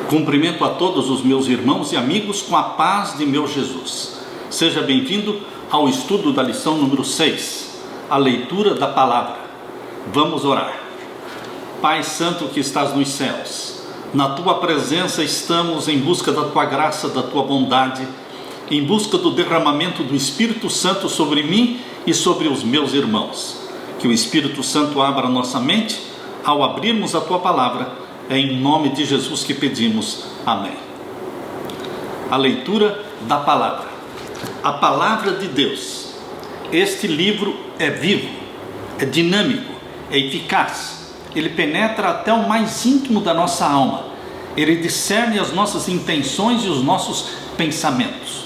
Cumprimento a todos os meus irmãos e amigos com a paz de meu Jesus. Seja bem-vindo ao estudo da lição número 6, a leitura da palavra. Vamos orar. Pai Santo que estás nos céus, na Tua presença estamos em busca da Tua graça, da Tua bondade, em busca do derramamento do Espírito Santo sobre mim e sobre os meus irmãos. Que o Espírito Santo abra nossa mente ao abrirmos a Tua palavra. É em nome de Jesus que pedimos. Amém. A leitura da palavra. A palavra de Deus. Este livro é vivo, é dinâmico, é eficaz. Ele penetra até o mais íntimo da nossa alma. Ele discerne as nossas intenções e os nossos pensamentos.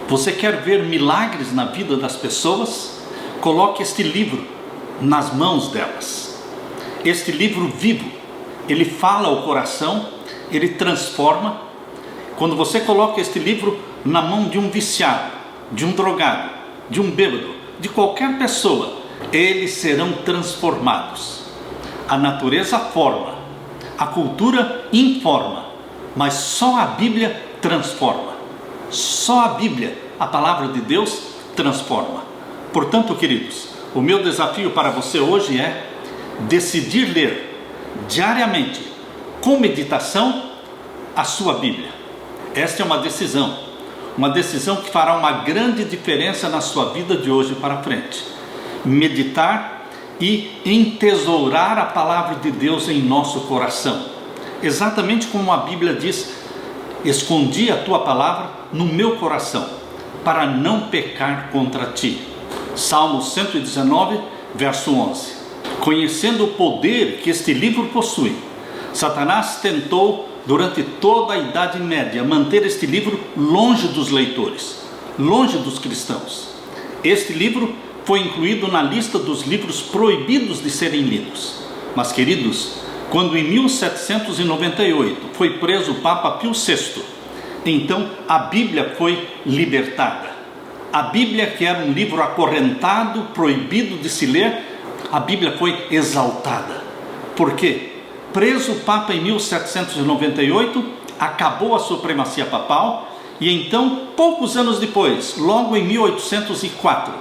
Você quer ver milagres na vida das pessoas? Coloque este livro nas mãos delas. Este livro vivo, ele fala ao coração, ele transforma. Quando você coloca este livro na mão de um viciado, de um drogado, de um bêbado, de qualquer pessoa, eles serão transformados. A natureza forma, a cultura informa, mas só a Bíblia transforma. Só a Bíblia, a palavra de Deus, transforma. Portanto, queridos, o meu desafio para você hoje é decidir ler diariamente, com meditação, a sua Bíblia. Esta é uma decisão que fará uma grande diferença na sua vida de hoje para frente. Meditar e entesourar a palavra de Deus em nosso coração. Exatamente como a Bíblia diz: escondi a tua palavra no meu coração, para não pecar contra ti. Salmo 119, verso 11. Conhecendo o poder que este livro possui, Satanás tentou durante toda a Idade Média manter este livro longe dos leitores, longe dos cristãos. Este livro foi incluído na lista dos livros proibidos de serem lidos. Mas, queridos, quando em 1798 foi preso o Papa Pio VI, então a Bíblia foi libertada. A Bíblia, que era um livro acorrentado, proibido de se ler, a Bíblia foi exaltada. Por quê? Preso o Papa em 1798, acabou a supremacia papal, e então, poucos anos depois, logo em 1804,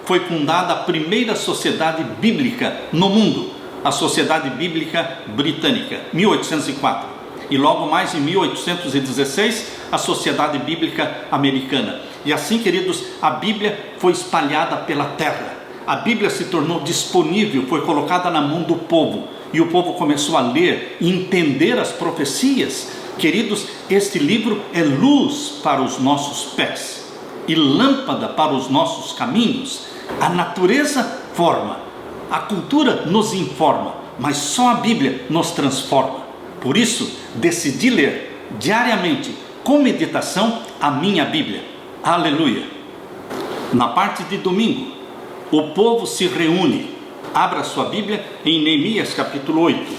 foi fundada a primeira sociedade bíblica no mundo, a Sociedade Bíblica Britânica, 1804. E logo mais em 1816, a Sociedade Bíblica Americana. E assim, queridos, a Bíblia foi espalhada pela terra. A Bíblia se tornou disponível, foi colocada na mão do povo, e o povo começou a ler e entender as profecias. Queridos, este livro é luz para os nossos pés e lâmpada para os nossos caminhos. A natureza forma, a cultura nos informa, mas só a Bíblia nos transforma. Por isso, decidi ler diariamente, com meditação, a minha Bíblia. Aleluia! Na parte de domingo, o povo se reúne. Abra sua Bíblia em Neemias capítulo 8.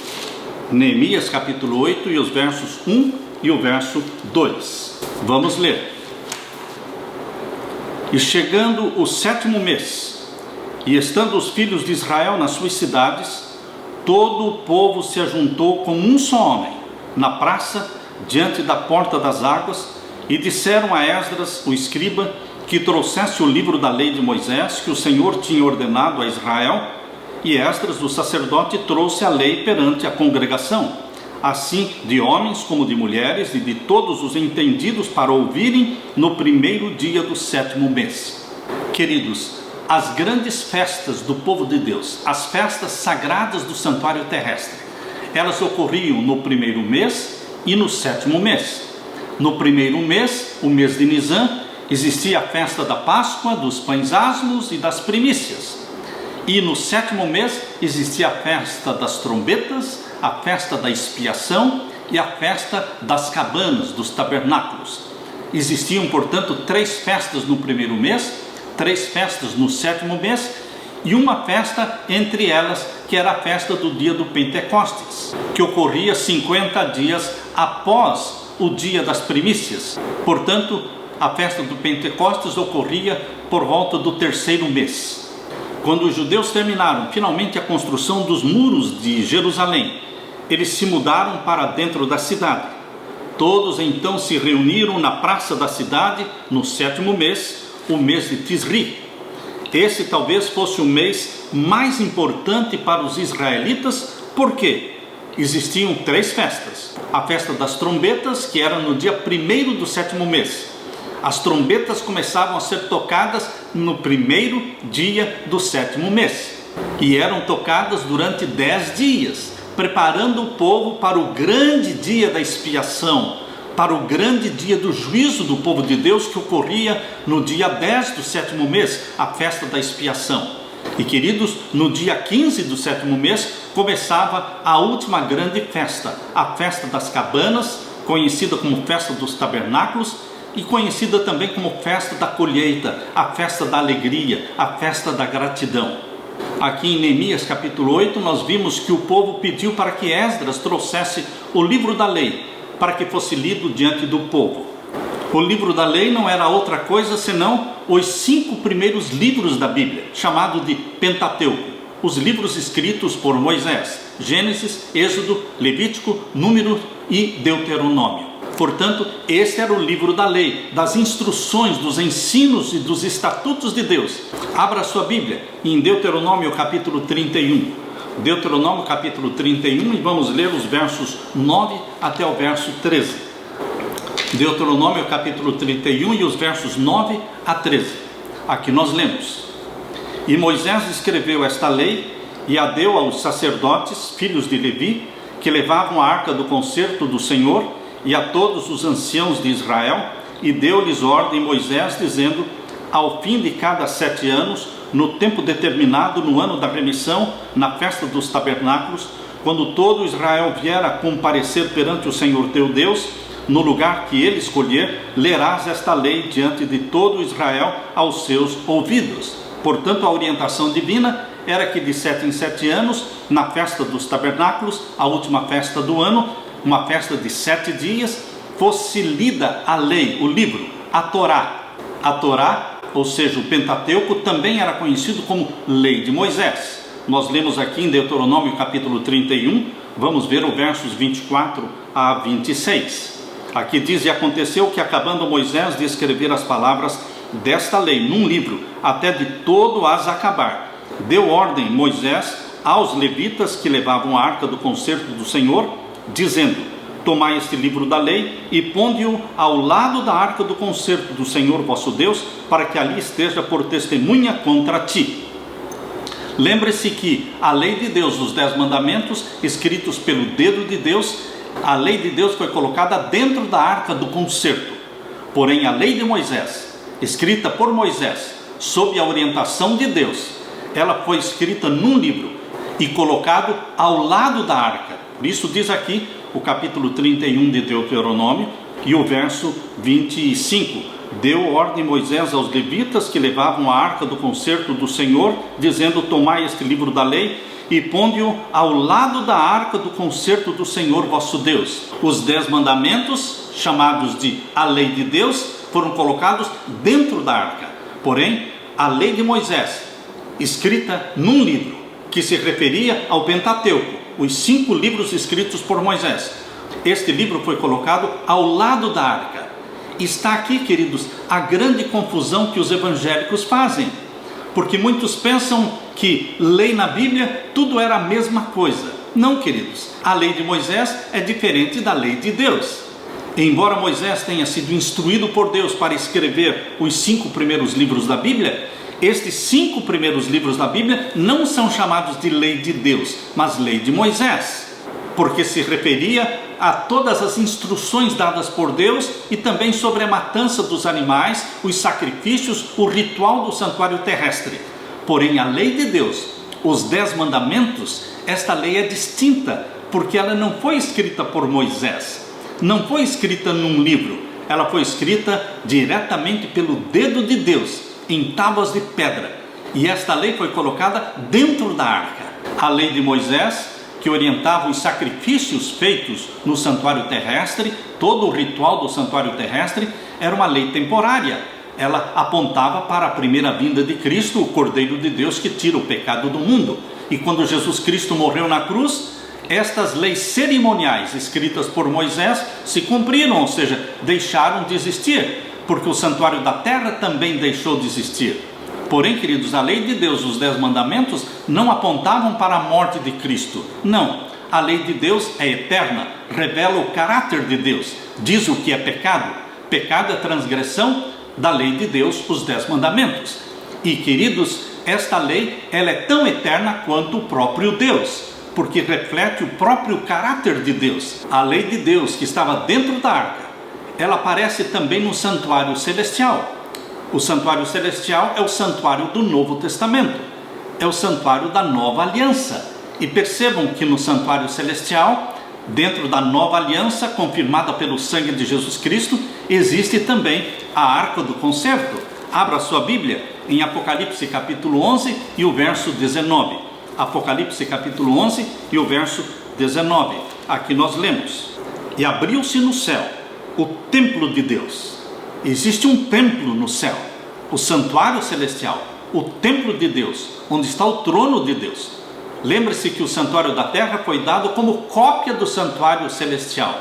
Neemias capítulo 8 e os versos 1 e o verso 2. Vamos ler. E chegando o 7º mês, e estando os filhos de Israel nas suas cidades, todo o povo se ajuntou como um só homem, na praça, diante da porta das águas, e disseram a Esdras, o escriba, que trouxesse o livro da lei de Moisés, que o Senhor tinha ordenado a Israel, e Esdras, o sacerdote, trouxe a lei perante a congregação, assim de homens como de mulheres, e de todos os entendidos, para ouvirem no primeiro dia do 7º mês. Queridos, as grandes festas do povo de Deus, as festas sagradas do santuário terrestre, elas ocorriam no primeiro mês e no 7º mês. No primeiro mês, o mês de Nisan, existia a festa da Páscoa, dos pães asmos e das primícias. E no 7º mês existia a festa das trombetas, a festa da expiação e a festa das cabanas, dos tabernáculos. Existiam, portanto, 3 festas no primeiro mês, 3 festas no 7º mês e uma festa entre elas, que era a festa do dia do Pentecostes, que ocorria 50 dias após o dia das primícias. Portanto, a festa do Pentecostes ocorria por volta do 3º mês. Quando os judeus terminaram finalmente a construção dos muros de Jerusalém, eles se mudaram para dentro da cidade. Todos então se reuniram na praça da cidade no 7º mês, o mês de Tisri. Esse talvez fosse o mês mais importante para os israelitas, porque existiam 3 festas. A festa das trombetas, que era no dia 1º do 7º mês. As trombetas começavam a ser tocadas no 1º dia do 7º mês. E eram tocadas durante 10 dias, preparando o povo para o grande dia da expiação, para o grande dia do juízo do povo de Deus, que ocorria no dia 10 do 7º mês, a festa da expiação. E queridos, no dia 15 do 7º mês, começava a última grande festa, a festa das cabanas, conhecida como festa dos tabernáculos, e conhecida também como festa da colheita, a festa da alegria, a festa da gratidão. Aqui em Neemias capítulo 8, nós vimos que o povo pediu para que Esdras trouxesse o livro da lei, para que fosse lido diante do povo. O livro da lei não era outra coisa senão os 5 primeiros livros da Bíblia, chamado de Pentateuco, os livros escritos por Moisés: Gênesis, Êxodo, Levítico, Número e Deuteronômio. Portanto, este era o livro da lei, das instruções, dos ensinos e dos estatutos de Deus. Abra sua Bíblia em Deuteronômio capítulo 31. Deuteronômio capítulo 31, e vamos ler os versos 9 até o verso 13. Deuteronômio capítulo 31 e os versos 9 a 13. Aqui nós lemos: E Moisés escreveu esta lei e a deu aos sacerdotes, filhos de Levi, que levavam a arca do concerto do Senhor, e a todos os anciãos de Israel, e deu-lhes ordem Moisés, dizendo: ao fim de cada 7 anos, no tempo determinado, no ano da remissão, na festa dos tabernáculos, quando todo Israel vier a comparecer perante o Senhor teu Deus, no lugar que ele escolher, lerás esta lei diante de todo Israel aos seus ouvidos. Portanto, a orientação divina era que de 7 em 7 anos, na festa dos tabernáculos, a última festa do ano, uma festa de 7 dias, fosse lida a lei, o livro, a Torá. A Torá, ou seja, o Pentateuco, também era conhecido como Lei de Moisés. Nós lemos aqui em Deuteronômio capítulo 31, vamos ver os versos 24 a 26. Aqui diz: E aconteceu que, acabando Moisés de escrever as palavras desta lei num livro, até de todo as acabar, deu ordem Moisés aos levitas que levavam a arca do concerto do Senhor, dizendo: tomai este livro da lei e ponde-o ao lado da arca do concerto do Senhor vosso Deus, para que ali esteja por testemunha contra ti. Lembre-se que a lei de Deus, os 10 mandamentos, escritos pelo dedo de Deus, a lei de Deus foi colocada dentro da arca do concerto. Porém, a lei de Moisés, escrita por Moisés, sob a orientação de Deus, ela foi escrita num livro e colocado ao lado da arca. Por isso diz aqui o capítulo 31 de Deuteronômio e o verso 25: deu ordem Moisés aos levitas que levavam a arca do concerto do Senhor, dizendo: tomai este livro da lei e ponde-o ao lado da arca do concerto do Senhor vosso Deus. Os 10 mandamentos, chamados de a lei de Deus, foram colocados dentro da arca. Porém, a lei de Moisés, escrita num livro, que se referia ao Pentateuco, os 5 livros escritos por Moisés. Este livro foi colocado ao lado da arca. Está aqui, queridos, a grande confusão que os evangélicos fazem, porque muitos pensam que lei na Bíblia tudo era a mesma coisa. Não, queridos, a lei de Moisés é diferente da lei de Deus. Embora Moisés tenha sido instruído por Deus para escrever os 5 primeiros livros da Bíblia, estes 5 primeiros livros da Bíblia não são chamados de lei de Deus, mas lei de Moisés, porque se referia a todas as instruções dadas por Deus e também sobre a matança dos animais, os sacrifícios, o ritual do santuário terrestre. Porém, a lei de Deus, os 10 mandamentos, esta lei é distinta, porque ela não foi escrita por Moisés, não foi escrita num livro, ela foi escrita diretamente pelo dedo de Deus, em tábuas de pedra, e esta lei foi colocada dentro da arca. A lei de Moisés, que orientava os sacrifícios feitos no santuário terrestre, todo o ritual do santuário terrestre, era uma lei temporária. Ela apontava para a primeira vinda de Cristo, o Cordeiro de Deus que tira o pecado do mundo. E quando Jesus Cristo morreu na cruz, estas leis cerimoniais escritas por Moisés se cumpriram, ou seja, deixaram de existir, porque o santuário da terra também deixou de existir. Porém, queridos, a lei de Deus, os 10 mandamentos, não apontavam para a morte de Cristo. Não, a lei de Deus é eterna, revela o caráter de Deus, diz o que é pecado. Pecado é transgressão da lei de Deus, os 10 mandamentos. E, queridos, esta lei, ela é tão eterna quanto o próprio Deus, porque reflete o próprio caráter de Deus. A lei de Deus que estava dentro da arca, ela aparece também no santuário celestial. O santuário celestial é o santuário do Novo Testamento, é o santuário da nova aliança. E percebam que no santuário celestial, dentro da nova aliança confirmada pelo sangue de Jesus Cristo, existe também a arca do concerto. Abra sua Bíblia em Apocalipse capítulo 11 e o verso 19. Apocalipse capítulo 11 e o verso 19. Aqui nós lemos: e abriu-se no céu o templo de Deus. Existe um templo no céu, o santuário celestial, o templo de Deus, onde está o trono de Deus. Lembre-se que o santuário da terra foi dado como cópia do santuário celestial.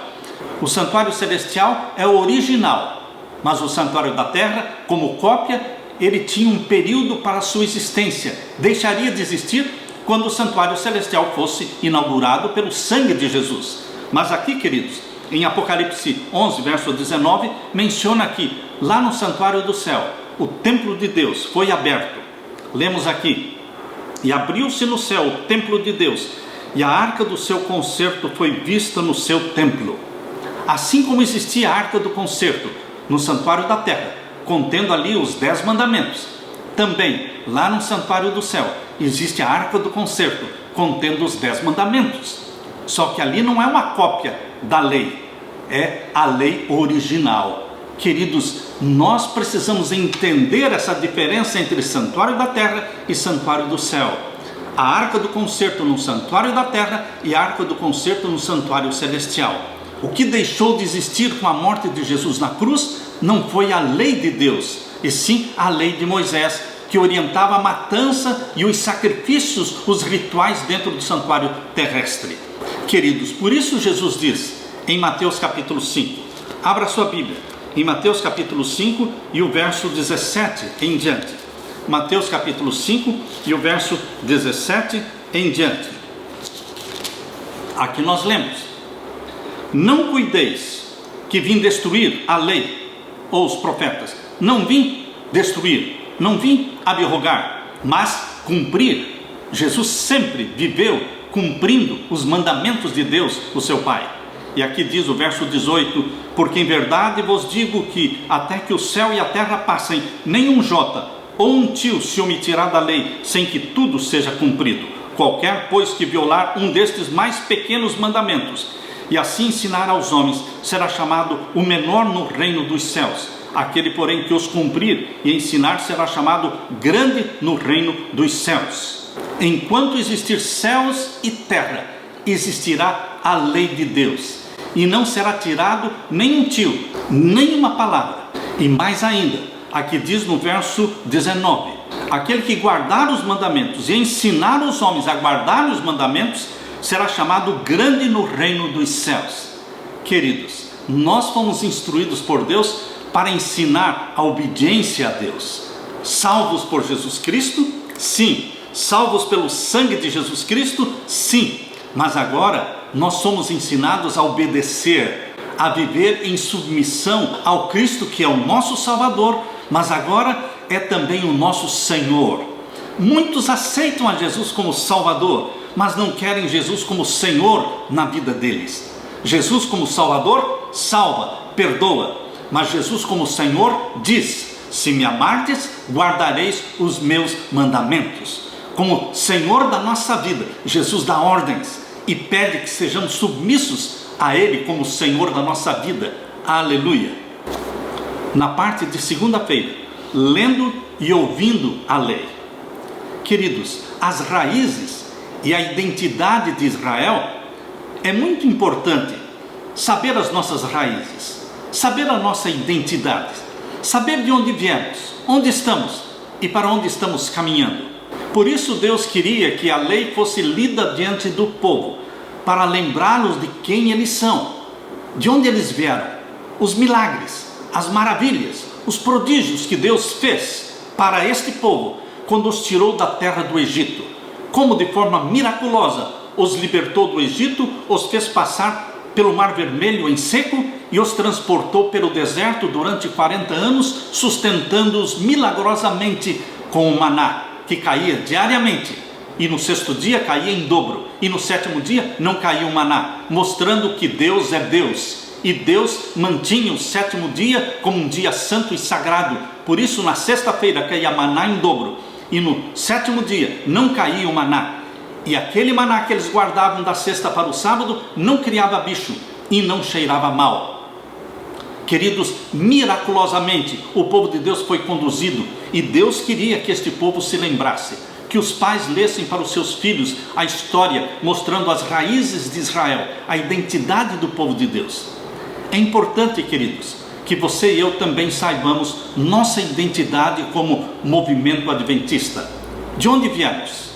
O santuário celestial é o original, mas o santuário da terra, como cópia, ele tinha um período para a sua existência. Deixaria de existir quando o santuário celestial fosse inaugurado pelo sangue de Jesus. Mas aqui, queridos, em Apocalipse 11, verso 19, menciona que lá no santuário do céu, o templo de Deus foi aberto. Lemos aqui: e abriu-se no céu o templo de Deus, e a arca do seu concerto foi vista no seu templo. Assim como existia a arca do concerto no santuário da terra, contendo ali os 10 mandamentos, também lá no santuário do céu existe a arca do concerto, contendo os 10 mandamentos. Só que ali não é uma cópia da lei, é a lei original. Queridos, nós precisamos entender essa diferença entre santuário da terra e santuário do céu. A arca do concerto no santuário da terra e a arca do concerto no santuário celestial. O que deixou de existir com a morte de Jesus na cruz não foi a lei de Deus, e sim a lei de Moisés, que orientava a matança e os sacrifícios, os rituais dentro do santuário terrestre. Queridos, por isso Jesus diz em Mateus capítulo 5, abra sua Bíblia, em Mateus capítulo 5 e o verso 17 em diante. Mateus capítulo 5 e o verso 17 em diante. Aqui nós lemos: não cuideis que vim destruir a lei ou os profetas. Não vim destruir, não vim abrogar, mas cumprir. Jesus sempre viveu cumprindo os mandamentos de Deus, o seu Pai. E aqui diz o verso 18: porque em verdade vos digo que até que o céu e a terra passem, nenhum jota ou um tio se omitirá da lei, sem que tudo seja cumprido. Qualquer, pois, que violar um destes mais pequenos mandamentos, e assim ensinar aos homens, será chamado o menor no reino dos céus. Aquele, porém, que os cumprir e ensinar, será chamado grande no reino dos céus. Enquanto existir céus e terra, existirá a lei de Deus, e não será tirado nem um tio, nem uma palavra. E mais ainda, aqui diz no verso 19: aquele que guardar os mandamentos e ensinar os homens a guardar os mandamentos, será chamado grande no reino dos céus. Queridos, nós fomos instruídos por Deus para ensinar a obediência a Deus. Salvos por Jesus Cristo? Sim. Salvos pelo sangue de Jesus Cristo? Sim. Mas agora nós somos ensinados a obedecer, a viver em submissão ao Cristo, que é o nosso Salvador, mas agora é também o nosso Senhor. Muitos aceitam a Jesus como Salvador, mas não querem Jesus como Senhor na vida deles. Jesus como Salvador salva, perdoa, mas Jesus como Senhor diz: se me amardes, guardareis os meus mandamentos. Como Senhor da nossa vida, Jesus dá ordens e pede que sejamos submissos a Ele como Senhor da nossa vida. Aleluia! Na parte de segunda-feira, lendo e ouvindo a lei. Queridos, as raízes e a identidade de Israel, é muito importante saber as nossas raízes, saber a nossa identidade, saber de onde viemos, onde estamos e para onde estamos caminhando. Por isso Deus queria que a lei fosse lida diante do povo, para lembrá-los de quem eles são, de onde eles vieram, os milagres, as maravilhas, os prodígios que Deus fez para este povo quando os tirou da terra do Egito, como de forma miraculosa os libertou do Egito, os fez passar pelo Mar Vermelho em seco e os transportou pelo deserto durante 40 anos, sustentando-os milagrosamente com o maná, que caía diariamente, e no sexto dia caía em dobro, e no sétimo dia não caía o maná, mostrando que Deus é Deus, e Deus mantinha o sétimo dia como um dia santo e sagrado. Por isso na sexta-feira caía maná em dobro, e no sétimo dia não caía o maná, e aquele maná que eles guardavam da sexta para o sábado não criava bicho e não cheirava mal. Queridos, miraculosamente o povo de Deus foi conduzido, e Deus queria que este povo se lembrasse, que os pais lessem para os seus filhos a história, mostrando as raízes de Israel, a identidade do povo de Deus. É importante, queridos, que você e eu também saibamos nossa identidade como movimento adventista. De onde viemos?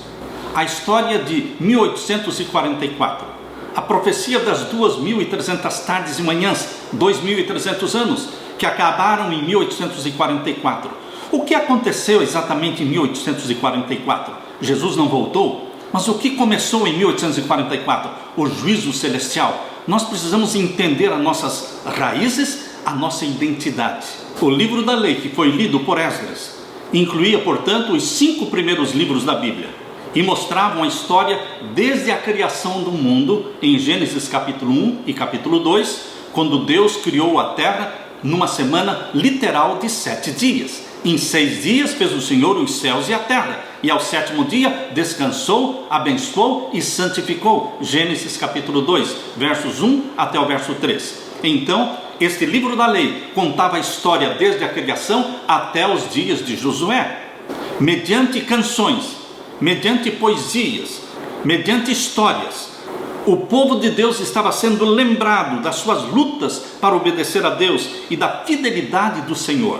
A história de 1844, a profecia das 2.300 tardes e manhãs, 2.300 anos, que acabaram em 1844. O que aconteceu exatamente em 1844? Jesus não voltou? Mas o que começou em 1844? O juízo celestial. Nós precisamos entender as nossas raízes, a nossa identidade. O livro da lei, que foi lido por Esdras, incluía, portanto, os 5 primeiros livros da Bíblia, e mostravam a história desde a criação do mundo, em Gênesis capítulo 1 e capítulo 2, quando Deus criou a terra numa semana literal de 7 dias. Em 6 dias fez o Senhor os céus e a terra, e ao 7º dia descansou, abençoou e santificou. Gênesis capítulo 2, versos 1 até o verso 3. Então, este livro da lei contava a história desde a criação até os dias de Josué, mediante canções, mediante poesias, mediante histórias. O povo de Deus estava sendo lembrado das suas lutas para obedecer a Deus e da fidelidade do Senhor.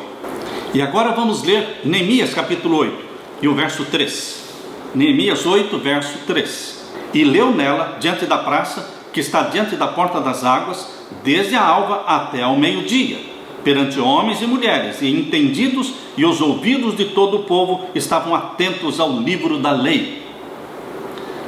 E agora vamos ler Neemias capítulo 8 e o verso 3. Neemias 8, verso 3. E leu nela, diante da praça, que está diante da porta das águas, desde a alva até ao meio-dia, perante homens e mulheres, e entendidos, e os ouvidos de todo o povo estavam atentos ao livro da lei.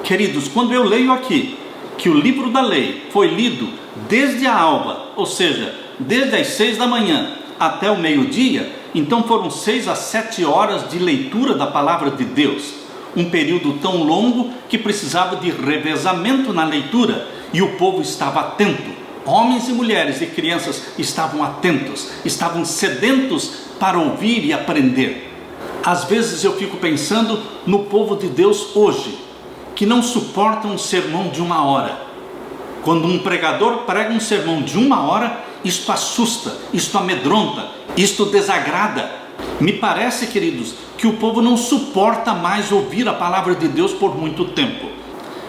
Queridos, quando eu leio aqui que o livro da lei foi lido desde a alva, ou seja, desde as 6 da manhã até o meio-dia, então foram 6 a 7 horas de leitura da palavra de Deus, um período tão longo que precisava de revezamento na leitura, e o povo estava atento. Homens e mulheres e crianças estavam atentos, estavam sedentos para ouvir e aprender. Às vezes eu fico pensando no povo de Deus hoje, que não suporta um sermão de 1 hora. Quando um pregador prega um sermão de 1 hora, isto assusta, isto amedronta, isto desagrada. Me parece, queridos, que o povo não suporta mais ouvir a palavra de Deus por muito tempo.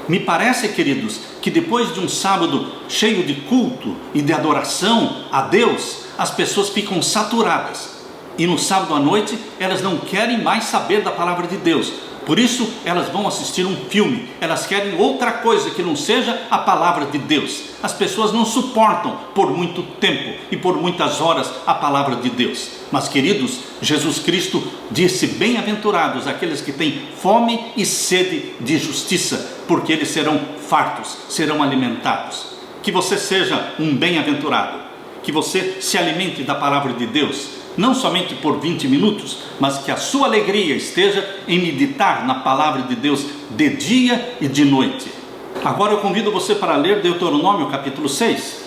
Me parece, queridos, que depois de um sábado cheio de culto e de adoração a Deus, as pessoas ficam saturadas. E no sábado à noite, elas não querem mais saber da palavra de Deus. Por isso, elas vão assistir um filme. Elas querem outra coisa que não seja a palavra de Deus. As pessoas não suportam por muito tempo e por muitas horas a palavra de Deus. Mas, queridos, Jesus Cristo disse: bem-aventurados aqueles que têm fome e sede de justiça, porque eles serão fartos, serão alimentados. Que você seja um bem-aventurado, que você se alimente da palavra de Deus, não somente por 20 minutos, mas que a sua alegria esteja em meditar na palavra de Deus de dia e de noite. Agora eu convido você para ler Deuteronômio capítulo 6.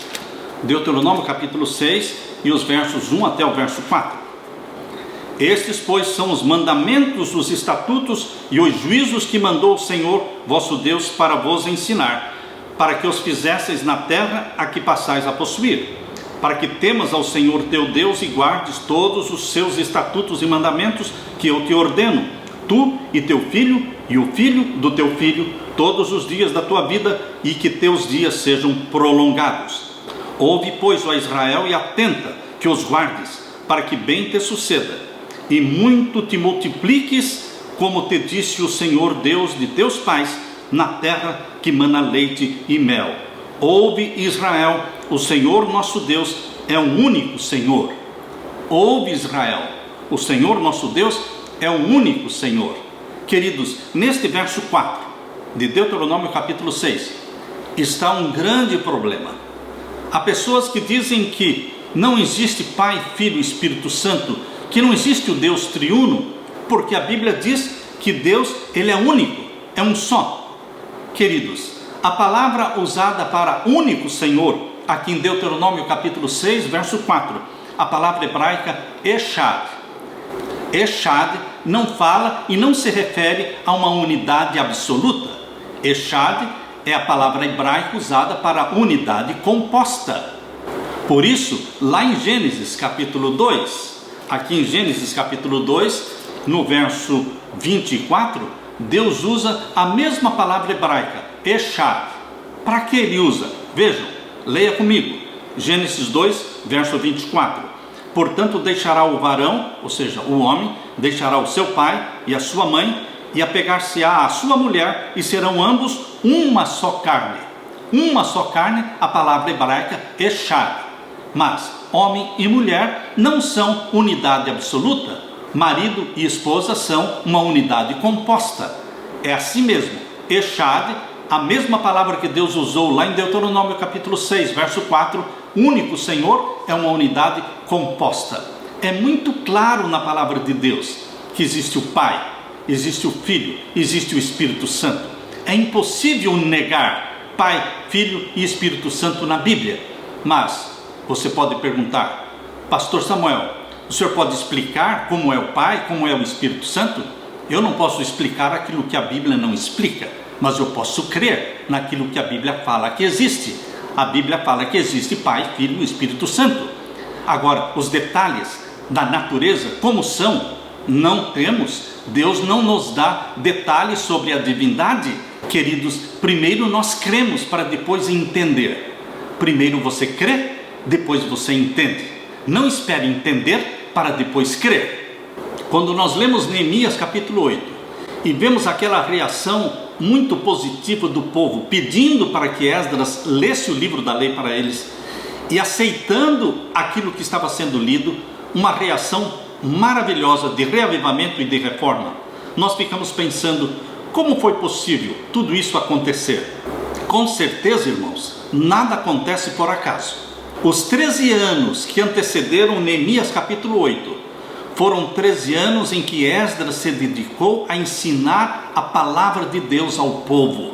Deuteronômio capítulo 6 e os versos 1 até o verso 4. Estes, pois, são os mandamentos, os estatutos e os juízos que mandou o Senhor vosso Deus para vos ensinar, para que os fizesseis na terra a que passais a possuir, para que temas ao Senhor teu Deus e guardes todos os seus estatutos e mandamentos que eu te ordeno, tu e teu filho e o filho do teu filho, todos os dias da tua vida, e que teus dias sejam prolongados. Ouve, pois, ó Israel, e atenta que os guardes, para que bem te suceda, e muito te multipliques, como te disse o Senhor Deus de teus pais, na terra que mana leite e mel. Ouve, Israel, o Senhor nosso Deus é o único Senhor. Ouve, Israel, o Senhor nosso Deus é o único Senhor. Queridos, neste verso 4 de Deuteronômio capítulo 6, está um grande problema. Há pessoas que dizem que não existe Pai, Filho e Espírito Santo, que não existe o Deus triuno, porque a Bíblia diz que Deus, ele é único, é um só. Queridos, a palavra usada para único Senhor, aqui em Deuteronômio capítulo 6, verso 4, a palavra hebraica Echad. Echad não fala e não se refere a uma unidade absoluta. Echad é a palavra hebraica usada para unidade composta. Por isso, lá em Gênesis capítulo 2, aqui em Gênesis capítulo 2, no verso 24, Deus usa a mesma palavra hebraica, Echad. Para que ele usa? Vejam, leia comigo, Gênesis 2, verso 24. Portanto deixará o varão, ou seja, o homem, deixará o seu pai e a sua mãe, e apegar-se-á à sua mulher, e serão ambos uma só carne. Uma só carne, a palavra hebraica Echad. Mas homem e mulher não são unidade absoluta. Marido e esposa são uma unidade composta. É assim mesmo, Echad, a mesma palavra que Deus usou lá em Deuteronômio capítulo 6, verso 4, único Senhor, é uma unidade composta. É muito claro na palavra de Deus que existe o Pai, existe o Filho, existe o Espírito Santo. É impossível negar Pai, Filho e Espírito Santo na Bíblia. Mas você pode perguntar, Pastor Samuel, o senhor pode explicar como é o Pai, como é o Espírito Santo? Eu não posso explicar aquilo que a Bíblia não explica, mas eu posso crer naquilo que a Bíblia fala que existe. A Bíblia fala que existe Pai, Filho e Espírito Santo. Agora, os detalhes da natureza, como são, não temos. Deus não nos dá detalhes sobre a divindade. Queridos, primeiro nós cremos para depois entender. Primeiro você crê, depois você entende. Não espere entender para depois crer. Quando nós lemos Neemias capítulo 8 e vemos aquela reação muito positiva do povo, pedindo para que Esdras lesse o livro da lei para eles e aceitando aquilo que estava sendo lido, uma reação maravilhosa de reavivamento e de reforma, nós ficamos pensando, como foi possível tudo isso acontecer? Com certeza, irmãos, nada acontece por acaso. Os 13 anos que antecederam Neemias capítulo 8 foram 13 anos em que Esdras se dedicou a ensinar a palavra de Deus ao povo.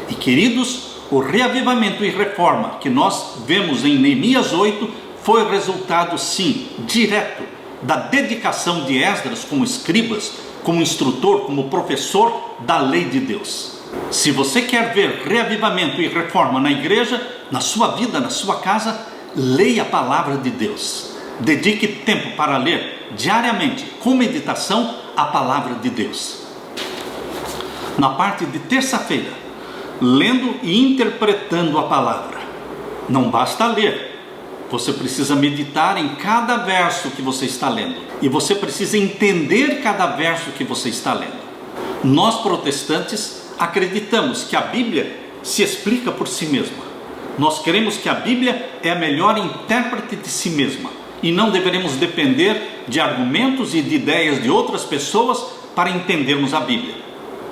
E queridos, o reavivamento e reforma que nós vemos em Neemias 8 foi resultado, sim, direto da dedicação de Esdras como escribas, como instrutor, como professor da lei de Deus. Se você quer ver reavivamento e reforma na igreja, na sua vida, na sua casa, leia a palavra de Deus. Dedique tempo para ler diariamente, com meditação, a palavra de Deus. Na parte de terça-feira, lendo e interpretando a palavra. Não basta ler. Você precisa meditar em cada verso que você está lendo. E você precisa entender cada verso que você está lendo. Nós protestantes acreditamos que a Bíblia se explica por si mesma. Nós cremos que a Bíblia é a melhor intérprete de si mesma. E não deveremos depender de argumentos e de ideias de outras pessoas para entendermos a Bíblia.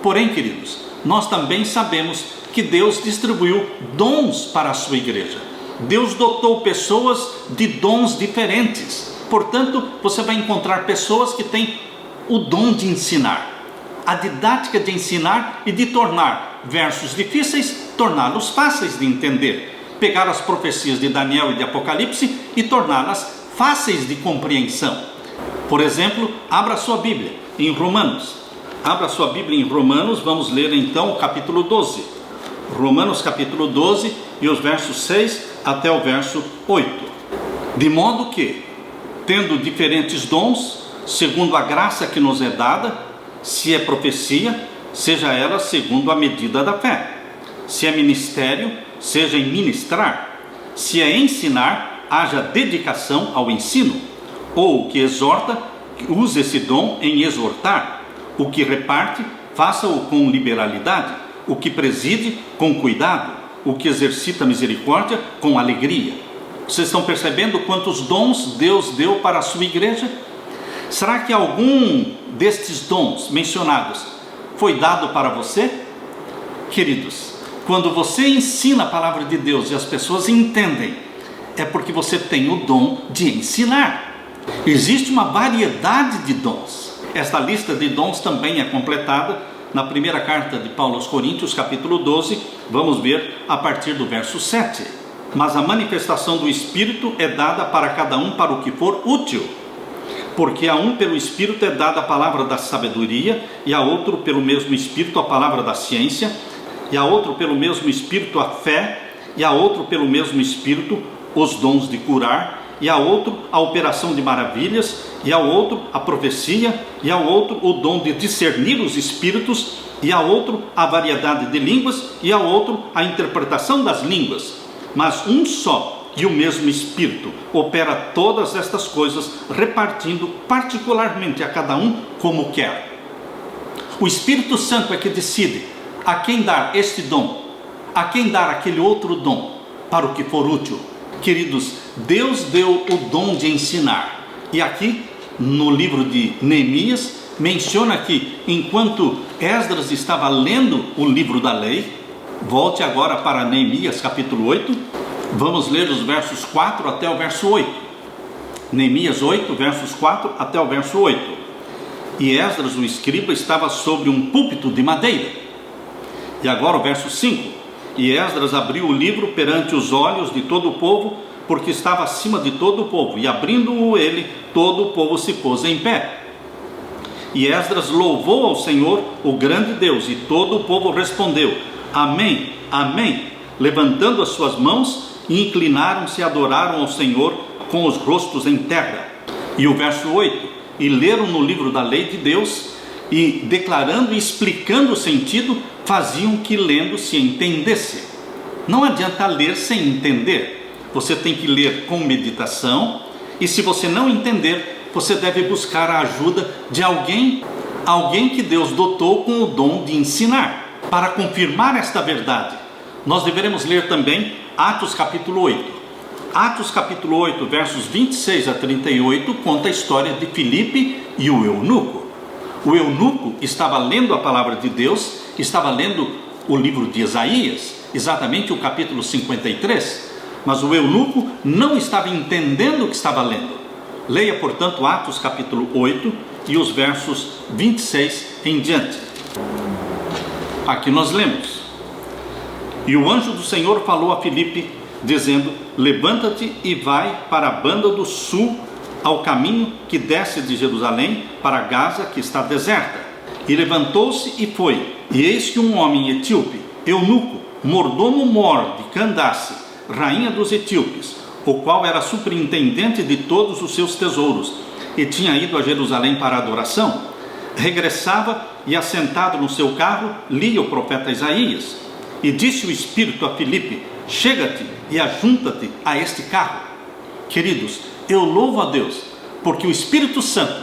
Porém, queridos, nós também sabemos que Deus distribuiu dons para a sua igreja. Deus dotou pessoas de dons diferentes. Portanto, você vai encontrar pessoas que têm o dom de ensinar, a didática de ensinar e de tornar versos difíceis, torná-los fáceis de entender. Pegar as profecias de Daniel e de Apocalipse e torná-las fáceis de compreensão. Por exemplo, abra sua Bíblia em Romanos. Abra sua Bíblia em Romanos, vamos ler então o capítulo 12. Romanos capítulo 12 e os versos 6 até o verso 8. De modo que, tendo diferentes dons, segundo a graça que nos é dada, se é profecia, seja ela segundo a medida da fé. Se é ministério, seja em ministrar. Se é ensinar, haja dedicação ao ensino. Ou o que exorta, use esse dom em exortar. O que reparte, faça-o com liberalidade. o que preside com cuidado, o que exercita misericórdia com alegria. Vocês estão percebendo quantos dons Deus deu para a sua igreja? Será que algum destes dons mencionados foi dado para você? Queridos, quando você ensina a palavra de Deus e as pessoas entendem, é porque você tem o dom de ensinar. Existe uma variedade de dons. Esta lista de dons também é completada na primeira carta de Paulo aos Coríntios, capítulo 12, vamos ver a partir do verso 7. Mas a manifestação do Espírito é dada para cada um para o que for útil. Porque a um pelo Espírito é dada a palavra da sabedoria, e a outro pelo mesmo Espírito a palavra da ciência, e a outro pelo mesmo Espírito a fé, e a outro pelo mesmo Espírito os dons de curar, e a outro a operação de maravilhas, e ao outro a profecia, e ao outro o dom de discernir os espíritos, e a outro a variedade de línguas, e ao outro a interpretação das línguas. Mas um só e o mesmo Espírito opera todas estas coisas, repartindo particularmente a cada um como quer. O Espírito Santo é que decide a quem dar este dom, a quem dar aquele outro dom, para o que for útil. Queridos, Deus deu o dom de ensinar. E aqui, no livro de Neemias, menciona que enquanto Esdras estava lendo o livro da lei, volte agora para Neemias capítulo 8, vamos ler os versos 4 até o verso 8. Neemias 8, versos 4 até o verso 8. E Esdras, o escriba, estava sobre um púlpito de madeira. E agora o verso 5. E Esdras abriu o livro perante os olhos de todo o povo, porque estava acima de todo o povo, e abrindo-o ele, todo o povo se pôs em pé. E Esdras louvou ao Senhor, o grande Deus, e todo o povo respondeu: Amém, Amém, levantando as suas mãos, e inclinaram-se e adoraram ao Senhor com os rostos em terra. E o verso 8: E leram no livro da lei de Deus, e declarando e explicando o sentido, faziam que lendo se entendesse. Não adianta ler sem entender. Você tem que ler com meditação, e se você não entender, você deve buscar a ajuda de alguém que Deus dotou com o dom de ensinar. Para confirmar esta verdade, nós deveremos ler também Atos capítulo 8. Atos capítulo 8, versos 26 a 38, conta a história de Filipe e o eunuco. O eunuco estava lendo a palavra de Deus, estava lendo o livro de Isaías, exatamente o capítulo 53, mas o eunuco não estava entendendo o que estava lendo. Leia, portanto, Atos capítulo 8 e os versos 26 em diante. Aqui nós lemos: E o anjo do Senhor falou a Filipe, dizendo: Levanta-te e vai para a banda do sul, ao caminho que desce de Jerusalém para Gaza, que está deserta. E levantou-se e foi. E eis que um homem etíope, eunuco, mordomo mor de Candace, rainha dos etíopes, o qual era superintendente de todos os seus tesouros, e tinha ido a Jerusalém para a adoração, regressava e, assentado no seu carro, lia o profeta Isaías. E disse o Espírito a Filipe: Chega-te e ajunta-te a este carro. Queridos, eu louvo a Deus, porque o Espírito Santo,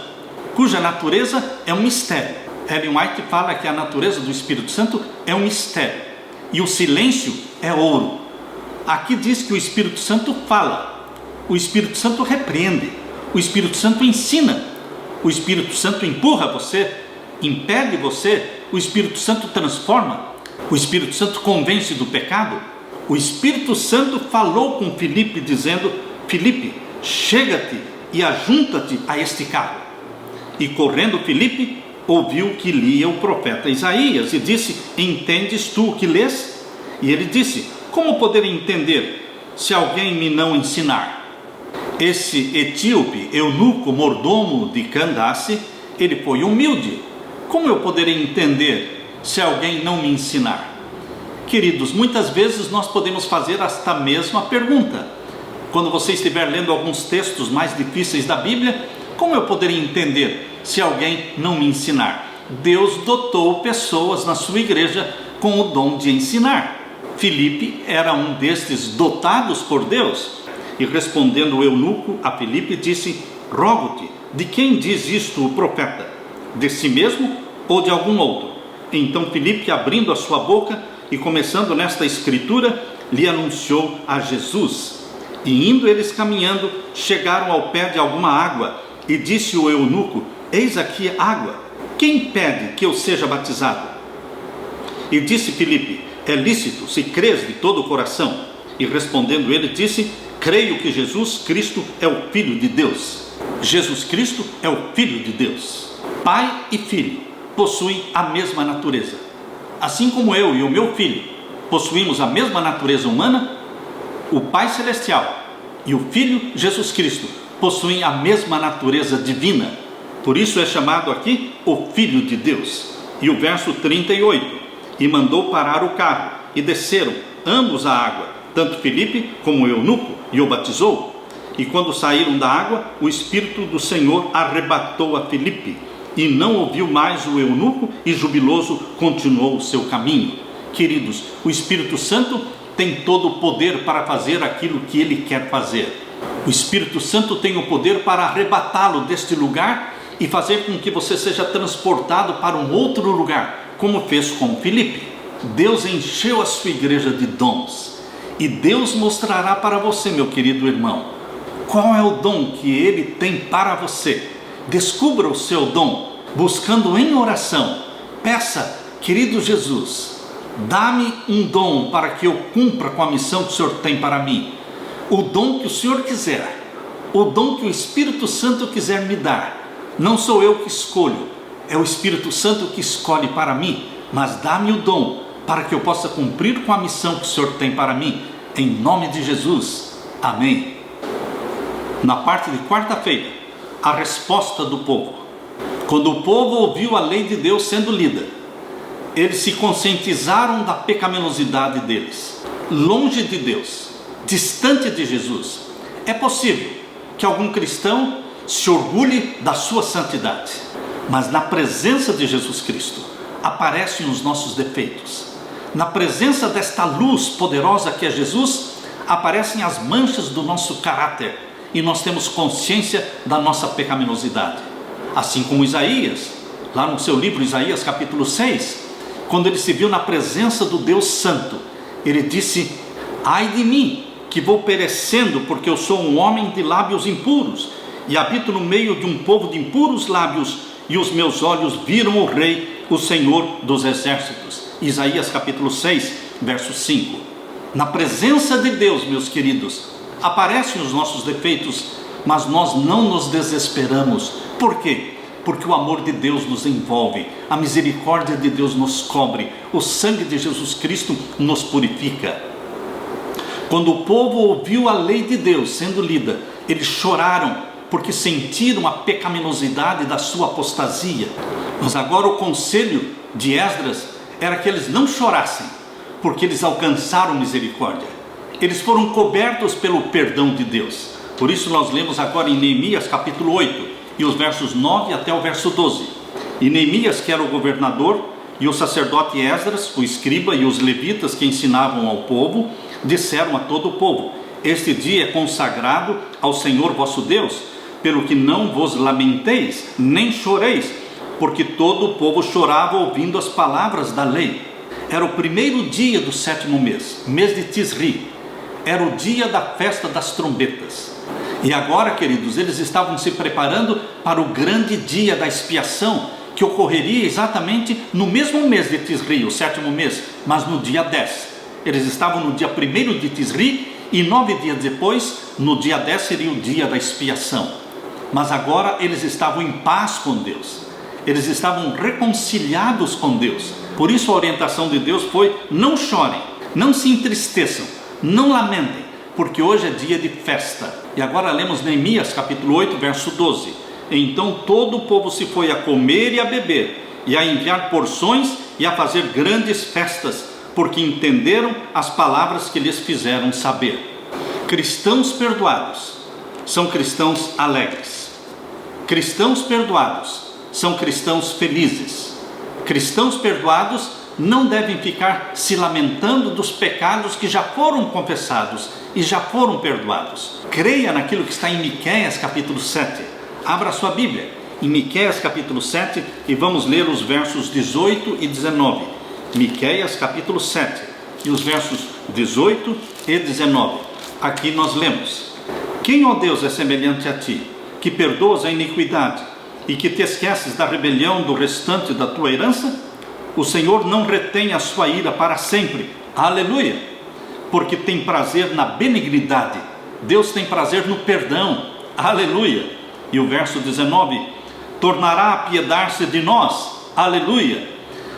cuja natureza é um mistério. Ellen White fala que a natureza do Espírito Santo é um mistério, e o silêncio é ouro. Aqui diz que o Espírito Santo fala, o Espírito Santo repreende, o Espírito Santo ensina, o Espírito Santo empurra você, impede você, o Espírito Santo transforma, o Espírito Santo convence do pecado. O Espírito Santo falou com Filipe dizendo: Filipe, chega-te e ajunta-te a este carro. E correndo Filipe, ouviu que lia o profeta Isaías, e disse: Entendes tu o que lês? E ele disse: Como poder entender, se alguém me não ensinar? Esse etíope, eunuco, mordomo de Candace, ele foi humilde. Como eu poderei entender, se alguém não me ensinar? Queridos, muitas vezes nós podemos fazer esta mesma pergunta. Quando você estiver lendo alguns textos mais difíceis da Bíblia, como eu poderia entender se alguém não me ensinar? Deus dotou pessoas na sua igreja com o dom de ensinar. Filipe era um destes dotados por Deus. E respondendo o eunuco a Filipe, disse: Rogo-te, de quem diz isto o profeta? De si mesmo ou de algum outro? Então Filipe, abrindo a sua boca e começando nesta escritura, lhe anunciou a Jesus. E indo eles caminhando, chegaram ao pé de alguma água, e disse o eunuco: eis aqui água, quem pede que eu seja batizado? E disse Filipe: é lícito, se crês de todo o coração. E respondendo ele, disse: creio que Jesus Cristo é o Filho de Deus. Jesus Cristo é o Filho de Deus. Pai e Filho possuem a mesma natureza. Assim como eu e o meu filho possuímos a mesma natureza humana, o Pai Celestial e o Filho Jesus Cristo possuem a mesma natureza divina. Por isso é chamado aqui o Filho de Deus. E o verso 38: e mandou parar o carro, e desceram ambos à água, tanto Filipe como o eunuco, e o batizou. E quando saíram da água, o Espírito do Senhor arrebatou a Filipe, e não ouviu mais o eunuco, e jubiloso continuou o seu caminho. Queridos, o Espírito Santo tem todo o poder para fazer aquilo que ele quer fazer. O Espírito Santo tem o poder para arrebatá-lo deste lugar e fazer com que você seja transportado para um outro lugar, como fez com Filipe. Deus encheu a sua igreja de dons, e Deus mostrará para você, meu querido irmão, qual é o dom que ele tem para você. Descubra o seu dom, buscando em oração. Peça: querido Jesus, dá-me um dom para que eu cumpra com a missão que o Senhor tem para mim. O dom que o Senhor quiser, o dom que o Espírito Santo quiser me dar. Não sou eu que escolho, é o Espírito Santo que escolhe para mim, mas dá-me o dom para que eu possa cumprir com a missão que o Senhor tem para mim, em nome de Jesus, amém. Na parte de quarta-feira, a resposta do povo. Quando o povo ouviu a lei de Deus sendo lida, eles se conscientizaram da pecaminosidade deles, longe de Deus, distante de Jesus. É possível que algum cristão se orgulhe da sua santidade, mas na presença de Jesus Cristo aparecem os nossos defeitos. Na presença desta luz poderosa que é Jesus, aparecem as manchas do nosso caráter, e nós temos consciência da nossa pecaminosidade. Assim como Isaías, lá no seu livro Isaías capítulo 6, quando ele se viu na presença do Deus Santo, ele disse: ai de mim, que vou perecendo, porque eu sou um homem de lábios impuros, e habito no meio de um povo de impuros lábios, e os meus olhos viram o Rei, o Senhor dos Exércitos. Isaías capítulo 6, verso 5. Na presença de Deus, meus queridos, aparecem os nossos defeitos, mas nós não nos desesperamos. Por quê? Porque o amor de Deus nos envolve, a misericórdia de Deus nos cobre, o sangue de Jesus Cristo nos purifica. Quando o povo ouviu a lei de Deus sendo lida, eles choraram, porque sentiram a pecaminosidade da sua apostasia. Mas agora o conselho de Esdras era que eles não chorassem, porque eles alcançaram misericórdia. Eles foram cobertos pelo perdão de Deus. Por isso nós lemos agora em Neemias capítulo 8, e os versos 9 até o verso 12. E Neemias, que era o governador, e o sacerdote Esdras, o escriba, e os levitas que ensinavam ao povo, disseram a todo o povo: este dia é consagrado ao Senhor vosso Deus, pelo que não vos lamenteis, nem choreis, porque todo o povo chorava ouvindo as palavras da lei. Era o primeiro dia do 7º mês, mês de Tisri. Era o dia da festa das trombetas. E agora, queridos, eles estavam se preparando para o grande dia da expiação, que ocorreria exatamente no mesmo mês de Tisri, o 7º mês, mas no dia 10. Eles estavam no dia 1º de Tisri, e 9 dias depois, no dia 10, seria o dia da expiação. Mas agora eles estavam em paz com Deus, eles estavam reconciliados com Deus. Por isso a orientação de Deus foi: não chorem, não se entristeçam, não lamentem, porque hoje é dia de festa. E agora lemos Neemias capítulo 8, verso 12. Então todo o povo se foi a comer e a beber, e a enviar porções e a fazer grandes festas, porque entenderam as palavras que lhes fizeram saber. Cristãos perdoados são cristãos alegres. Cristãos perdoados são cristãos felizes. Cristãos perdoados não devem ficar se lamentando dos pecados que já foram confessados e já foram perdoados. Creia naquilo que está em Miqueias capítulo 7. Abra sua Bíblia em Miqueias capítulo 7 e vamos ler os versos 18 e 19. Miqueias capítulo 7 e os versos 18 e 19. Aqui nós lemos: Quem, ó Deus, é semelhante a ti, que perdoas a iniquidade e que te esqueces da rebelião do restante da tua herança? O Senhor não retém a sua ira para sempre. Aleluia! Porque tem prazer na benignidade. Deus tem prazer no perdão. Aleluia! E o verso 19: tornará a apiedar-se de nós. Aleluia!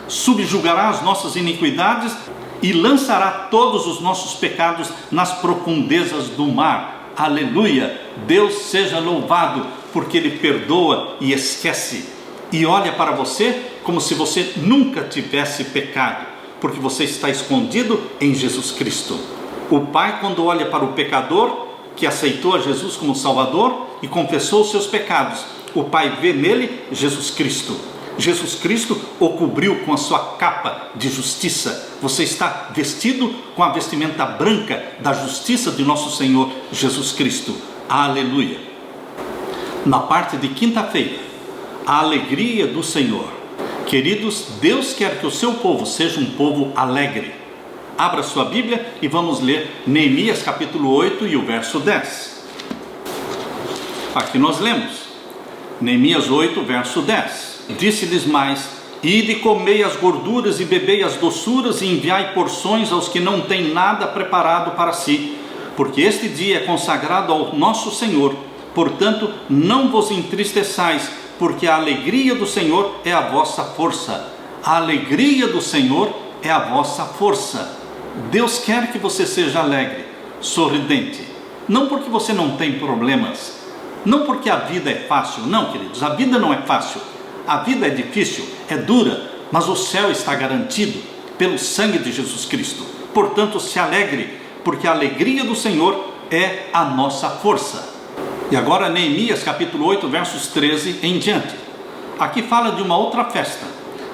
Subjugará as nossas iniquidades e lançará todos os nossos pecados nas profundezas do mar. Aleluia! Deus seja louvado, porque Ele perdoa e esquece, e olha para você como se você nunca tivesse pecado, porque você está escondido em Jesus Cristo. O Pai, quando olha para o pecador que aceitou a Jesus como Salvador e confessou os seus pecados, o Pai vê nele Jesus Cristo. Jesus Cristo o cobriu com a sua capa de justiça. Você está vestido com a vestimenta branca da justiça de nosso Senhor Jesus Cristo. Aleluia! Na parte de quinta-feira, a alegria do Senhor. Queridos, Deus quer que o seu povo seja um povo alegre. Abra sua Bíblia e vamos ler Neemias capítulo 8 e o verso 10. Aqui nós lemos Neemias 8, verso 10. Disse-lhes mais: ide, comei as gorduras e bebei as doçuras e enviai porções aos que não têm nada preparado para si, porque este dia é consagrado ao nosso Senhor. Portanto, não vos entristeçais, porque a alegria do Senhor é a vossa força. A alegria do Senhor é a vossa força. Deus quer que você seja alegre, sorridente, não porque você não tem problemas, não porque a vida é fácil. Não, queridos, a vida não é fácil. A vida é difícil, é dura, mas o céu está garantido pelo sangue de Jesus Cristo. Portanto, se alegre, porque a alegria do Senhor é a nossa força. E agora Neemias capítulo 8, versos 13 em diante. Aqui fala de uma outra festa,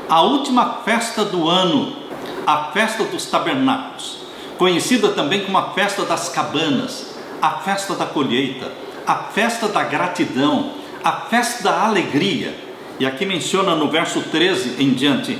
a última festa do ano, a festa dos tabernáculos, conhecida também como a festa das cabanas, a festa da colheita, a festa da gratidão, a festa da alegria. E aqui menciona no verso 13 em diante: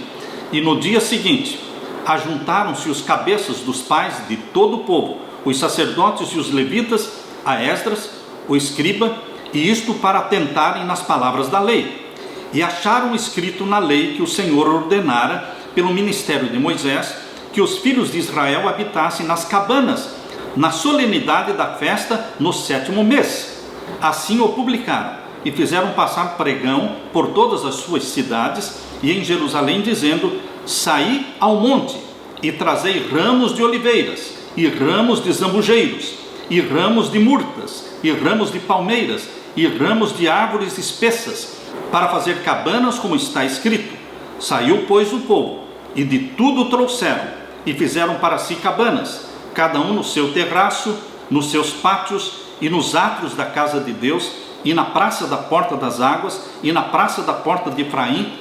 e no dia seguinte ajuntaram-se os cabeças dos pais de todo o povo, os sacerdotes e os levitas, a Esdras, o escriba, e isto para atentarem nas palavras da lei. E acharam escrito na lei que o Senhor ordenara pelo ministério de Moisés, que os filhos de Israel habitassem nas cabanas, na solenidade da festa, no 7º mês. Assim o publicaram, e fizeram passar pregão por todas as suas cidades e em Jerusalém, dizendo: saí ao monte e trazei ramos de oliveiras, e ramos de zambujeiros, e ramos de murtas, e ramos de palmeiras, e ramos de árvores espessas, para fazer cabanas, como está escrito. Saiu, pois, o povo, e de tudo trouxeram, e fizeram para si cabanas, cada um no seu terraço, nos seus pátios e nos átrios da casa de Deus, e na praça da porta das águas, e na praça da porta de Efraim.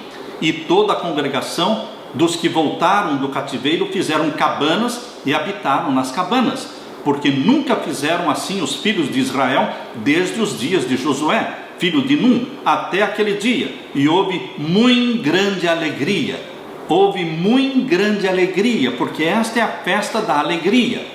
E toda a congregação dos que voltaram do cativeiro fizeram cabanas e habitaram nas cabanas, porque nunca fizeram assim os filhos de Israel desde os dias de Josué, filho de Num, até aquele dia. E houve muito grande alegria. Houve muito grande alegria, porque esta é a festa da alegria.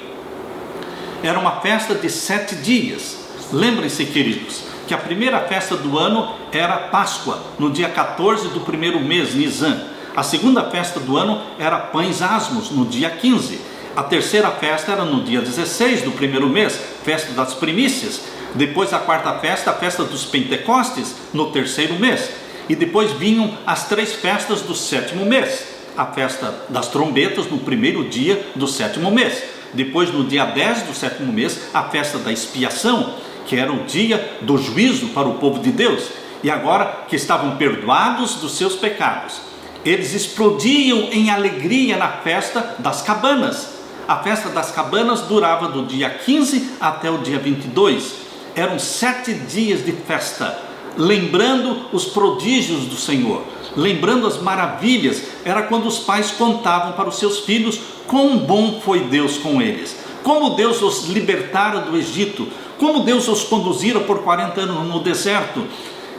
Era uma festa de 7 dias. Lembrem-se, queridos, que a primeira festa do ano era Páscoa, no dia 14 do primeiro mês, Nisan. A segunda festa do ano era Pães Asmos, no dia 15. A terceira festa era no dia 16 do primeiro mês, festa das primícias. Depois a quarta festa, a festa dos Pentecostes, no terceiro mês. E depois vinham as 3 festas do 7º mês. A festa das trombetas no primeiro dia do 7º mês. Depois, no dia 10 do 7º mês, a festa da expiação, que era o dia do juízo para o povo de Deus. E agora que estavam perdoados dos seus pecados, eles explodiam em alegria na festa das cabanas. A festa das cabanas durava do dia 15 até o dia 22. Eram 7 dias de festa, lembrando os prodígios do Senhor, lembrando as maravilhas. Era quando os pais contavam para os seus filhos quão bom foi Deus com eles, como Deus os libertara do Egito, como Deus os conduzira por 40 anos no deserto.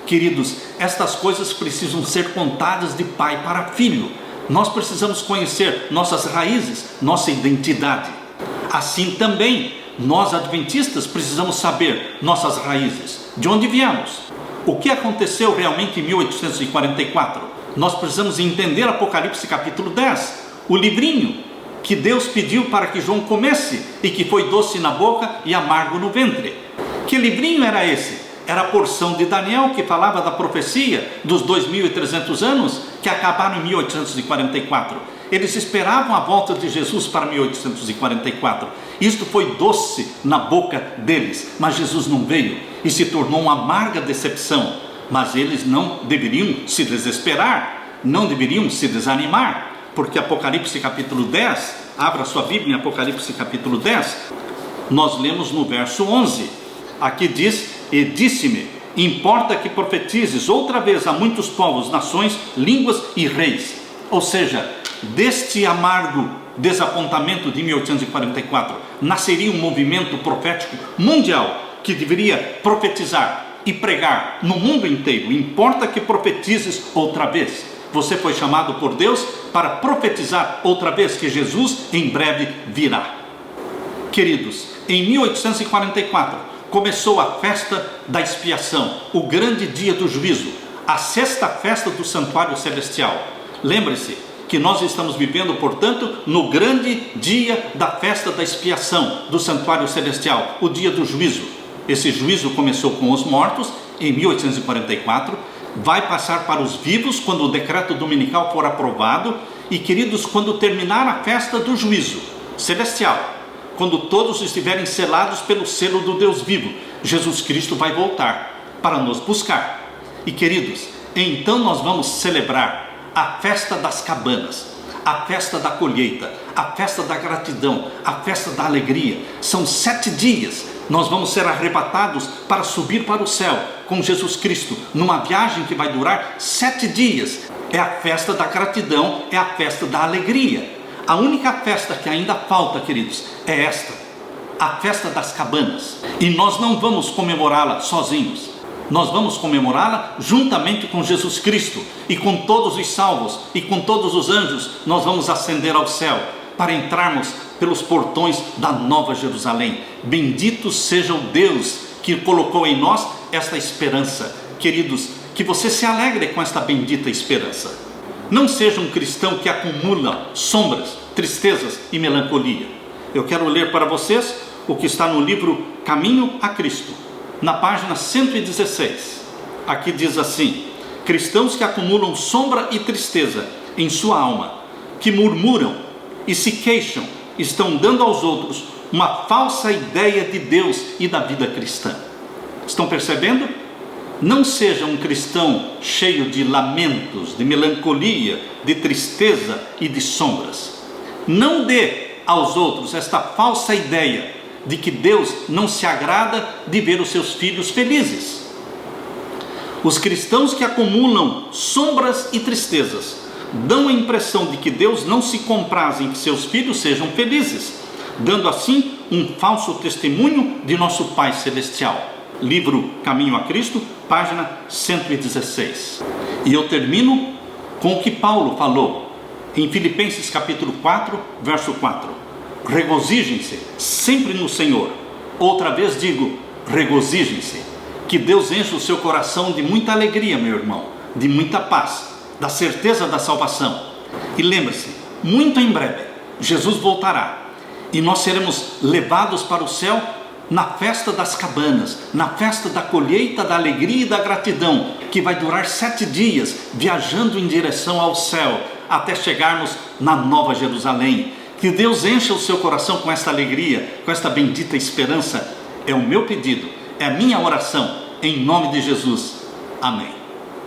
Queridos, estas coisas precisam ser contadas de pai para filho. Nós precisamos conhecer nossas raízes, nossa identidade. Assim também, nós adventistas precisamos saber nossas raízes, de onde viemos, o que aconteceu realmente em 1844. Nós precisamos entender Apocalipse capítulo 10, o livrinho que Deus pediu para que João comesse e que foi doce na boca e amargo no ventre. Que livrinho era esse? Era a porção de Daniel que falava da profecia dos 2.300 anos que acabaram em 1844. Eles esperavam a volta de Jesus para 1844. Isto foi doce na boca deles, mas Jesus não veio e se tornou uma amarga decepção. Mas eles não deveriam se desesperar, não deveriam se desanimar, porque Apocalipse capítulo 10, abra sua Bíblia em Apocalipse capítulo 10, nós lemos no verso 11, aqui diz: e disse-me, importa que profetizes outra vez a muitos povos, nações, línguas e reis. Ou seja, deste amargo desapontamento de 1844, nasceria um movimento profético mundial que deveria profetizar e pregar no mundo inteiro. Importa que profetizes outra vez. Você foi chamado por Deus para profetizar outra vez que Jesus em breve virá. Queridos, em 1844 começou a festa da expiação, o grande dia do juízo, a sexta festa do santuário celestial. Lembre-se que nós estamos vivendo, portanto, no grande dia da festa da expiação do santuário celestial, o dia do juízo. Esse juízo começou com os mortos em 1844, vai passar para os vivos quando o decreto dominical for aprovado e, queridos, quando terminar a festa do juízo celestial, quando todos estiverem selados pelo selo do Deus vivo, Jesus Cristo vai voltar para nos buscar. E, queridos, então nós vamos celebrar a festa das cabanas, a festa da colheita, a festa da gratidão, a festa da alegria. São 7 dias. Nós vamos ser arrebatados para subir para o céu com Jesus Cristo, numa viagem que vai durar 7 dias. É a festa da gratidão, é a festa da alegria. A única festa que ainda falta, queridos, é esta, a festa das cabanas. E nós não vamos comemorá-la sozinhos. Nós vamos comemorá-la juntamente com Jesus Cristo e com todos os salvos e com todos os anjos. Nós vamos ascender ao céu para entrarmos pelos portões da Nova Jerusalém. Bendito seja o Deus que colocou em nós esta esperança. Queridos, que você se alegre com esta bendita esperança. Não seja um cristão que acumula sombras, tristezas e melancolia. Eu quero ler para vocês o que está no livro Caminho a Cristo, na página 116. Aqui diz assim: cristãos que acumulam sombra e tristeza em sua alma, que murmuram e se queixam, estão dando aos outros uma falsa ideia de Deus e da vida cristã. Estão percebendo? Não seja um cristão cheio de lamentos, de melancolia, de tristeza e de sombras. Não dê aos outros esta falsa ideia de que Deus não se agrada de ver os seus filhos felizes. Os cristãos que acumulam sombras e tristezas dão a impressão de que Deus não se compraz em que seus filhos sejam felizes, dando assim um falso testemunho de nosso Pai Celestial. Livro Caminho a Cristo, página 116. E eu termino com o que Paulo falou em Filipenses capítulo 4, verso 4. Regozijem-se sempre no Senhor. Outra vez digo, regozijem-se. Que Deus enche o seu coração de muita alegria, meu irmão, de muita paz, da certeza da salvação. E lembre-se, muito em breve, Jesus voltará e nós seremos levados para o céu na festa das cabanas, na festa da colheita, da alegria e da gratidão, que vai durar 7 dias, viajando em direção ao céu, até chegarmos na Nova Jerusalém. Que Deus encha o seu coração com esta alegria, com esta bendita esperança. É o meu pedido, é a minha oração, em nome de Jesus. Amém.